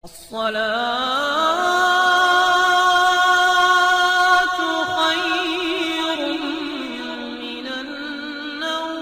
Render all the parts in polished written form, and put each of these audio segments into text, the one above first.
الصلاة خير من النوم۔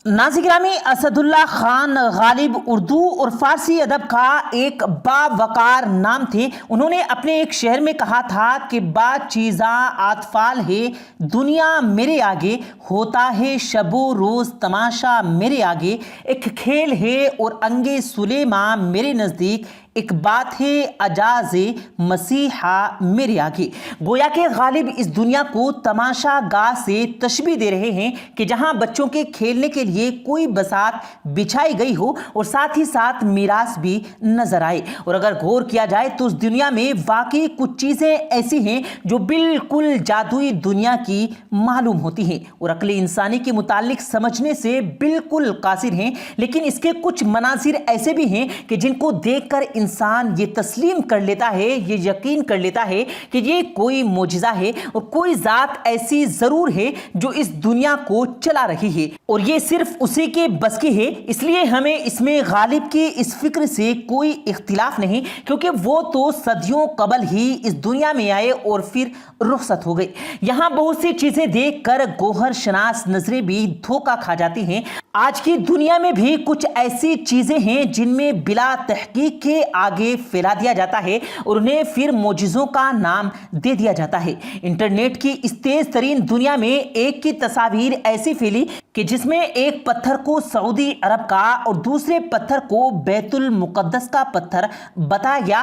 ناظرین گرامی، اسد اللہ خان غالب اردو اور فارسی ادب کا ایک باوقار نام تھے۔ انہوں نے اپنے ایک شعر میں کہا تھا کہ بعض چیزاں اطفال ہے دنیا میرے آگے، ہوتا ہے شب و روز تماشا میرے آگے، ایک کھیل ہے اور انگے سلیماں میرے نزدیک، ایک بات ہے اجاز مسیحا میرے آگے۔ گویا کہ غالب اس دنیا کو تماشا گاہ سے تشبیہ دے رہے ہیں کہ جہاں بچوں کے کھیلنے کے لیے کوئی بساط بچھائی گئی ہو اور ساتھ ہی ساتھ میراث بھی نظر آئے۔ اور اگر غور کیا جائے تو اس دنیا میں واقعی کچھ چیزیں ایسی ہیں جو بالکل جادوئی دنیا کی معلوم ہوتی ہیں اور عقل انسانی کے متعلق سمجھنے سے بالکل قاصر ہیں، لیکن اس کے کچھ مناظر ایسے بھی ہیں کہ جن کو دیکھ کر انسان یہ تسلیم کر لیتا ہے، یہ یقین کر لیتا ہے کہ یہ کوئی معجزہ ہے اور کوئی ذات ایسی ضرور ہے جو اس دنیا کو چلا رہی ہے اور یہ صرف اسی کے بس کی ہے۔ اس لیے ہمیں اس میں غالب کی اس فکر سے کوئی اختلاف نہیں، کیونکہ وہ تو صدیوں قبل ہی اس دنیا میں آئے اور پھر رخصت ہو گئے۔ یہاں بہت سی چیزیں دیکھ کر گوہر شناس نظریں بھی دھوکہ کھا جاتی ہیں۔ آج کی دنیا میں بھی کچھ ایسی چیزیں ہیں جن میں بلا تحقیق کے آگے پھیلا دیا جاتا ہے اور انہیں پھر معجزوں کا نام دے دیا جاتا ہے۔ انٹرنیٹ کی اس تیز ترین دنیا میں ایک کی تصاویر ایسی پھیلی کہ جس میں ایک پتھر کو سعودی عرب کا اور دوسرے پتھر کو بیت المقدس کا پتھر بتایا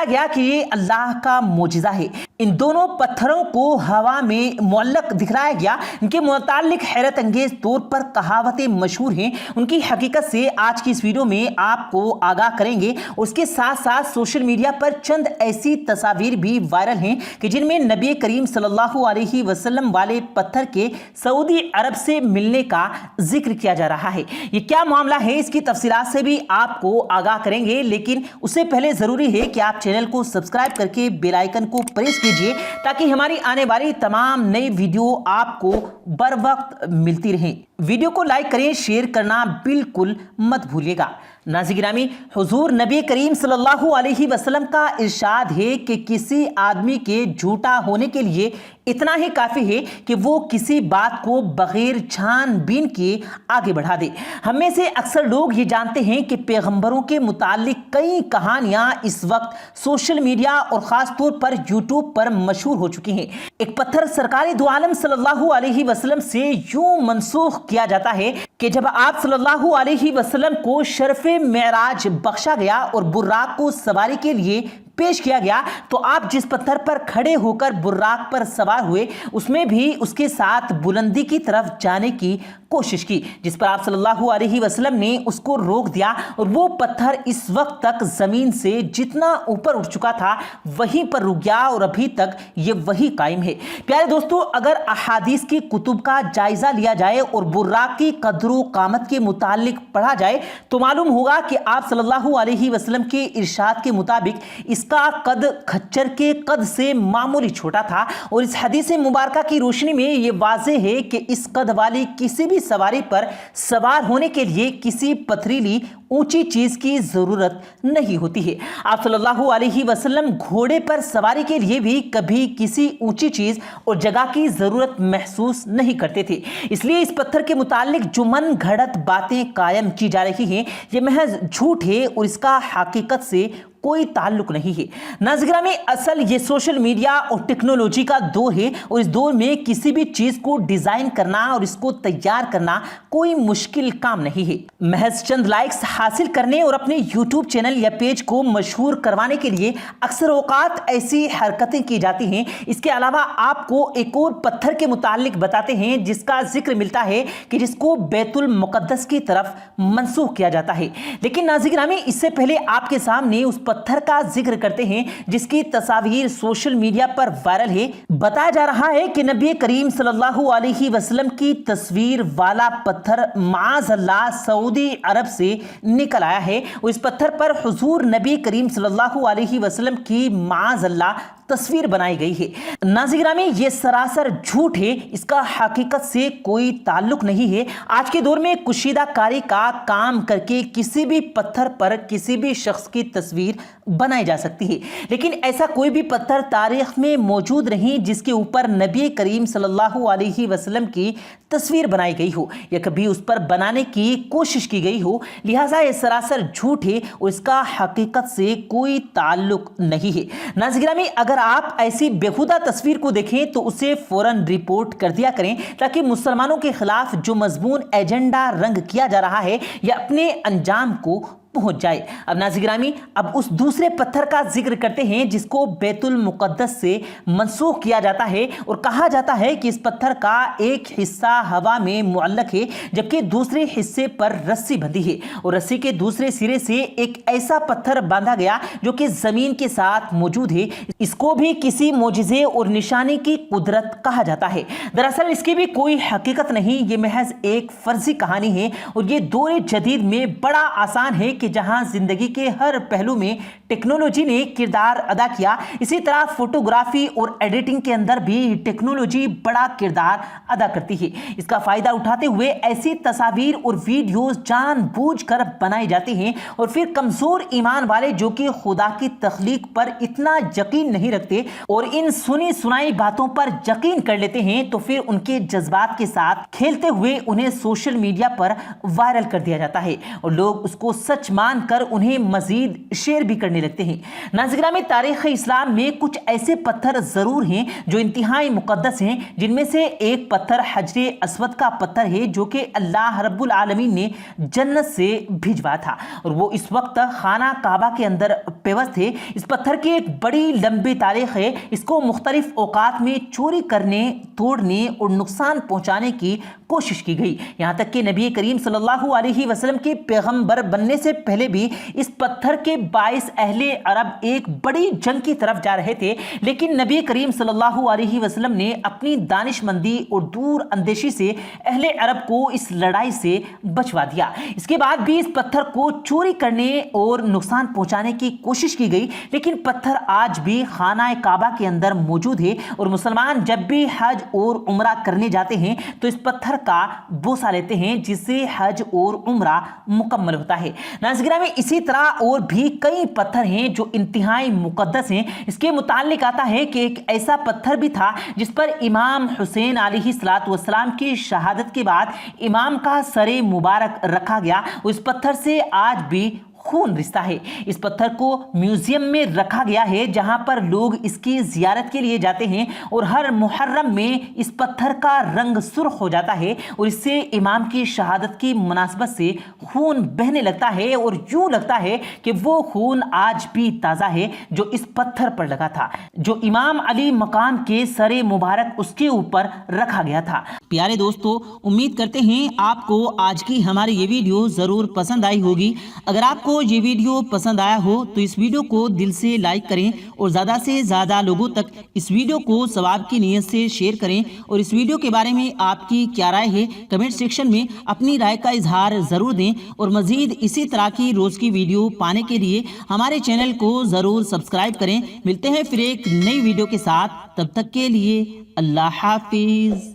گیا کہ یہ اللہ کا معجزہ ہے۔ ان دونوں پتھروں کو ہوا میں معلق دکھلایا گیا۔ ان کے متعلق حیرت انگیز طور پر کہاوتیں مشہور ہیں، ان کی حقیقت سے آج کی اس ویڈیو میں آپ کو آگاہ کریں گے۔ اس کے ساتھ ساتھ سوشل میڈیا پر چند ایسی تصاویر بھی وائرل ہیں کہ جن میں نبی کریم صلی اللہ علیہ وسلم والے پتھر کے سعودی عرب سے ملنے کا ذکر کیا جا رہا ہے۔ یہ کیا معاملہ ہے، اس کی تفصیلات سے بھی آپ کو آگاہ کریں گے، لیکن اس سے پہلے ضروری ہے کہ آپ چینل کو سبسکرائب کر کے بیل آئیکن کو پریس کیجئے تاکہ ہماری آنے والی تمام نئی ویڈیو آپ کو بر وقت ملتی رہیں۔ ویڈیو کو لائک کریں، شیئر کرنا بالکل مت بھولیے گا۔ ناظرین گرامی، حضور نبی کریم صلی اللہ علیہ وسلم کا ارشاد ہے کہ کسی آدمی کے جھوٹا ہونے کے لیے اتنا ہی کافی ہے کہ وہ کسی بات کو بغیر چھان بین کیے آگے بڑھا دے۔ ہم میں سے اکثر لوگ یہ جانتے ہیں کہ پیغمبروں کے متعلق کئی کہانیاں اس وقت سوشل میڈیا اور خاص طور پر یوٹیوب پر مشہور ہو چکی ہیں۔ ایک پتھر سرکار دو عالم صلی اللہ علیہ وسلم سے یوں منسوخ کیا جاتا ہے کہ جب آپ صلی اللہ علیہ وسلم کو شرف معراج بخشا گیا اور براق کو سواری کے لیے پیش کیا گیا تو آپ جس پتھر پر کھڑے ہو کر براق پر سوار ہوئے اس میں بھی اس کے ساتھ بلندی کی طرف جانے کی کوشش کی، جس پر آپ صلی اللہ علیہ وسلم نے اس کو روک دیا اور وہ پتھر اس وقت تک زمین سے جتنا اوپر اٹھ چکا تھا وہیں پر رک گیا اور ابھی تک یہ وہی قائم ہے۔ پیارے دوستو، اگر احادیث کی کتب کا جائزہ لیا جائے اور براق کی قدر و قامت کے متعلق پڑھا جائے تو معلوم ہوگا کہ آپ صلی اللہ علیہ وسلم کے ارشاد کے مطابق اس کا قد کھچر کے قد سے معمولی چھوٹا تھا، اور اس حدیث مبارکہ کی روشنی میں یہ واضح ہے کہ اس قد والی کسی بھی سواری پر سوار ہونے کے لیے کسی پتھریلی اونچی چیز کی ضرورت نہیں ہوتی ہے۔ آپ صلی اللہ علیہ وسلم گھوڑے پر سواری کے لیے بھی کبھی کسی اونچی چیز اور جگہ کی ضرورت محسوس نہیں کرتے تھے۔ اس لیے اس پتھر کے متعلق جو من گھڑت باتیں قائم کی جا رہی ہیں یہ محض جھوٹ ہے اور اس کا حقیقت سے کوئی تعلق نہیں ہے۔ ناظرین گرامی، اصل یہ سوشل میڈیا اور ٹیکنالوجی کا دور ہے اور اس دور میں کسی بھی چیز کو ڈیزائن کرنا اور اس کو تیار کرنا کوئی مشکل کام نہیں ہے۔ محض چند لائکس حاصل کرنے اور اپنے یوٹیوب چینل یا پیج کو مشہور کروانے کے لیے اکثر اوقات ایسی حرکتیں کی جاتی ہیں۔ اس کے علاوہ آپ کو ایک اور پتھر کے متعلق بتاتے ہیں جس کا ذکر ملتا ہے کہ جس کو بیت المقدس کی طرف منسوخ کیا جاتا ہے، لیکن ناظرین گرامی اس سے پہلے آپ کے سامنے اس پتھر کا ذکر کرتے ہیں جس کی تصاویر سوشل میڈیا پر وائرل ہے۔ بتایا جا رہا ہے کہ نبی کریم صلی اللہ علیہ وسلم کی تصویر والا پتھر معاذ اللہ سعودی عرب سے نکل آیا ہے اور اس پتھر پر حضور نبی کریم صلی اللہ علیہ وسلم کی معاذ اللہ تصویر بنائی گئی ہے۔ ناظرین گرامی، یہ سراسر جھوٹ ہے، اس کا حقیقت سے کوئی تعلق نہیں ہے۔ آج کے دور میں کشیدہ کاری کا کام کر کے کسی بھی پتھر پر کسی بھی شخص کی تصویر بنائی جا سکتی ہے، لیکن ایسا کوئی بھی پتھر تاریخ میں موجود نہیں جس کے اوپر نبی کریم صلی اللہ علیہ وسلم کی تصویر بنائی گئی ہو یا کبھی اس پر بنانے کی کوشش کی گئی ہو۔ لہٰذا یہ سراسر جھوٹ ہے اور اس کا حقیقت سے کوئی تعلق نہیں ہے۔ ناظرین گرامی، اگر آپ ایسی بیہودہ تصویر کو دیکھیں تو اسے فوراً رپورٹ کر دیا کریں تاکہ مسلمانوں کے خلاف جو مضمون ایجنڈا رنگ کیا جا رہا ہے یا اپنے انجام کو پہنچ جائے۔ اب ناظرین گرامی، اب اس دوسرے پتھر کا ذکر کرتے ہیں جس کو بیت المقدس سے منسوخ کیا جاتا ہے اور کہا جاتا ہے کہ اس پتھر کا ایک حصہ ہوا میں معلق ہے جبکہ دوسرے حصے پر رسی بندھی ہے اور رسی کے دوسرے سرے سے ایک ایسا پتھر باندھا گیا جو کہ زمین کے ساتھ موجود ہے۔ اس کو بھی کسی معجزے اور نشانی کی قدرت کہا جاتا ہے۔ دراصل اس کی بھی کوئی حقیقت نہیں، یہ محض ایک فرضی کہانی ہے اور یہ دور جدید میں بڑا آسان ہے کہ جہاں زندگی کے ہر پہلو میں ٹیکنالوجی نے کردار ادا کیا، اسی طرح فوٹوگرافی اور ایڈیٹنگ کے اندر بھی ٹیکنالوجی بڑا کردار ادا کرتی ہے۔ اس کا فائدہ اٹھاتے ہوئے ایسی تصاویر اور ویڈیوز جان بوجھ کر بنائی جاتی ہیں اور پھر کمزور ایمان والے جو کہ خدا کی تخلیق پر اتنا یقین نہیں رکھتے اور ان سنی سنائی باتوں پر یقین کر لیتے ہیں تو پھر ان کے جذبات کے ساتھ کھیلتے ہوئے انہیں سوشل میڈیا پر وائرل کر دیا جاتا ہے اور لوگ اس کو سچ مان کر انہیں مزید شیئر بھی کرنے لگتے ہیں۔ ناظرین گرامی، تاریخ اسلام میں کچھ ایسے پتھر ضرور ہیں جو انتہائی مقدس ہیں، جن میں سے ایک پتھر حجر اسود کا پتھر ہے جو کہ اللہ رب العالمین نے جنت سے بھیجوا تھا اور وہ اس وقت خانہ کعبہ کے اندر پیوست ہے۔ اس پتھر کی ایک بڑی لمبی تاریخ ہے، اس کو مختلف اوقات میں چوری کرنے، توڑنے اور نقصان پہنچانے کی کوشش کی گئی، یہاں تک کہ نبی کریم صلی اللہ علیہ وسلم کے پیغمبر بننے سے پہلے بھی اس پتھر کے باعث اہل عرب ایک بڑی جنگ کی طرف جا رہے تھے، لیکن نبی کریم صلی اللہ علیہ وسلم نے اپنی دانش مندی اور دور اندیشی سے اہل عرب کو اس لڑائی سے بچوا دیا۔ اس کے بعد بھی اس پتھر کو چوری کرنے اور نقصان پہنچانے کی کوشش کی گئی، لیکن پتھر آج بھی خانہ کعبہ کے اندر موجود ہے اور مسلمان جب بھی حج اور عمرہ کرنے جاتے ہیں تو اس پتھر کا بوسہ لیتے ہیں جس سے حج اور عمرہ مکمل ہوتا ہے۔ ناظرین گرامی، اسی طرح اور بھی کئی پتھر ہیں جو انتہائی مقدس ہیں۔ اس کے متعلق آتا ہے کہ ایک ایسا پتھر بھی تھا جس پر امام حسین علیہ السلام کی شہادت کے بعد امام کا سر مبارک رکھا گیا اور اس پتھر سے آج بھی خون رستا ہے۔ اس پتھر کو میوزیم میں رکھا گیا ہے جہاں پر لوگ اس کی زیارت کے لیے جاتے ہیں اور ہر محرم میں اس پتھر کا رنگ سرخ ہو جاتا ہے اور اس سے امام کی شہادت کی مناسبت سے خون بہنے لگتا ہے اور یوں لگتا ہے کہ وہ خون آج بھی تازہ ہے جو اس پتھر پر لگا تھا، جو امام علی مقام کے سر مبارک اس کے اوپر رکھا گیا تھا۔ پیارے دوستو، امید کرتے ہیں آپ کو آج کی ہماری یہ ویڈیو ضرور پسند آئی ہوگی۔ اگر آپ کو یہ ویڈیو پسند آیا ہو تو اس ویڈیو کو دل سے لائک کریں اور زیادہ سے زیادہ لوگوں تک اس ویڈیو کو ثواب کی نیت سے شیئر کریں اور اس ویڈیو کے بارے میں آپ کی کیا رائے ہے کمنٹ سیکشن میں اپنی رائے کا اظہار ضرور دیں اور مزید اسی طرح کی روز کی ویڈیو پانے کے لیے ہمارے چینل کو ضرور سبسکرائب کریں۔ ملتے ہیں پھر ایک نئی ویڈیو کے ساتھ، تب تک کے لیے اللہ حافظ۔